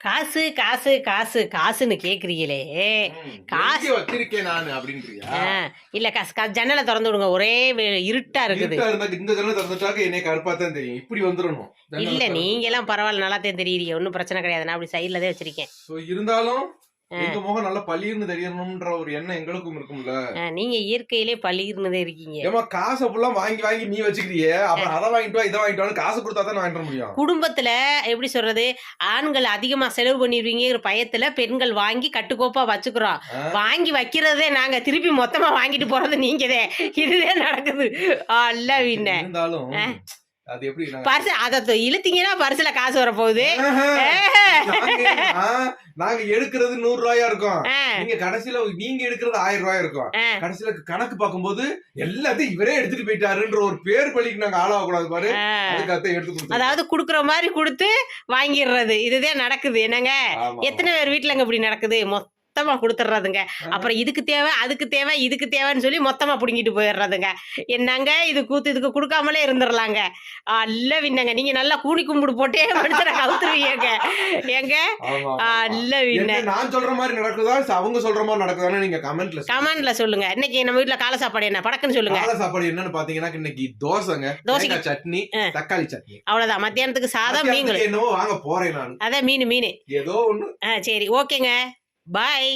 காசு காசு காசு காசுன்னு கேக்குறீங்களே. காசு வச்சிருக்கேன் நான் அப்படின்றியா? இல்ல ஜன்னலை திறந்து விடுங்க, ஒரே இருட்டா இருக்குது. இந்த ஜன்னலை திறந்துட்டாக்க என்னை கருப்பா தான் தெரியும். இப்படி வந்துடணும். இல்ல நீங்க எல்லாம் பரவாயில்ல, நல்லா தான் தெரியுறீங்க, ஒன்னும் பிரச்சனை கிடையாது. நான் அப்படி சைட்ல தான் வச்சிருக்கேன். இருந்தாலும் எங்க முகம் நல்லா பளிர்னு தெரியணும்ன்ற ஒரு எண்ணம் எங்களுக்கும் இருக்கும்ல. நீங்க இயற்கையிலே பளிர்னுதே இருக்கீங்க. ஏமா காசை ஃபுல்லா வாங்கி வாங்கி நீ வச்சுக்கிறியே, அப்புறம் அதை வாங்கிட்டு வா இதை வாங்கிட்டு வா, காசு கொடுத்தா தான் வாங்கிட முடியும். குடும்பத்துல எப்படி சொல்றது, ஆண்கள் அதிகமா செலவு பண்ணிடுவீங்கிற பயத்துல பெண்கள் வாங்கி கட்டுக்கோப்பா வச்சுக்கிறோம். வாங்கி வைக்கிறதே நாங்க, திருப்பி மொத்தமா வாங்கிட்டு போறது நீங்கதே. இதுதே நடக்குது. அல்ல வின்ன இருந்தாலும் அது எப்படி பரிசு அதை இழுத்தீங்கன்னா பரிசுல காசு வர போகுது. நாங்க எடுக்கிறது 100 ரூபாயா இருக்கும், நீங்க கடைசியில நீங்க எடுக்கிறது 1000 ரூபாயா இருக்கும். கடைசியில கணக்கு பார்க்கும்போது எல்லாத்தையும் இவரே எடுத்துட்டு போயிட்டாருன்ற ஒரு பேர் பள்ளிக்கு நாங்க ஆளாக கூடாது பாரு. அதுக்காக எடுத்து அதாவது குடுக்கற மாதிரி கொடுத்து வாங்கிடுறது, இதுதான் நடக்குது. என்னங்க எத்தனை பேர் வீட்டுலங்க இப்படி நடக்குது? மொத்தமா கொடுத்துட்றதுங்க. அப்புறம் இதுக்கு தேவை அதுக்கு தேவை இதுக்கு தேவைன்னு சொல்லி மொத்தமா புடுங்கிட்டு போயிடுறதுங்க. என்னங்க இது கூத்து, இதுக்கு கொடுக்காமலே இருந்துடலாங்க. அல்ல வின்னங்க, நீங்க நல்லா கூணி கும்பிடு போட்டே மனுஷனை கவுத்துருவீங்க. ஏங்க அல்ல வின்ன, நான் சொல்ற மாதிரி நடக்குதா அவங்க சொல்ற மாதிரி நடக்குதான்னு நீங்க கமெண்ட்ல சொல்லுங்க. இன்னைக்கு நம்ம வீட்டுல காலை சாப்பாடு என்ன, படக்குன்னு சொல்லுங்க. காலை சாப்பாடு என்னன்னு பாத்தீங்கன்னா இன்னைக்கு தோசைங்க, சட்னி, தக்காளி சட்னி. அவ்வளவுதான். மத்தியானத்துக்கு சாதம், மீன். என்னவோ வாங்க போறேன் நான். அதான் மீன் ஏதோ ஒண்ணு. சரி ஓகேங்க, பாய்.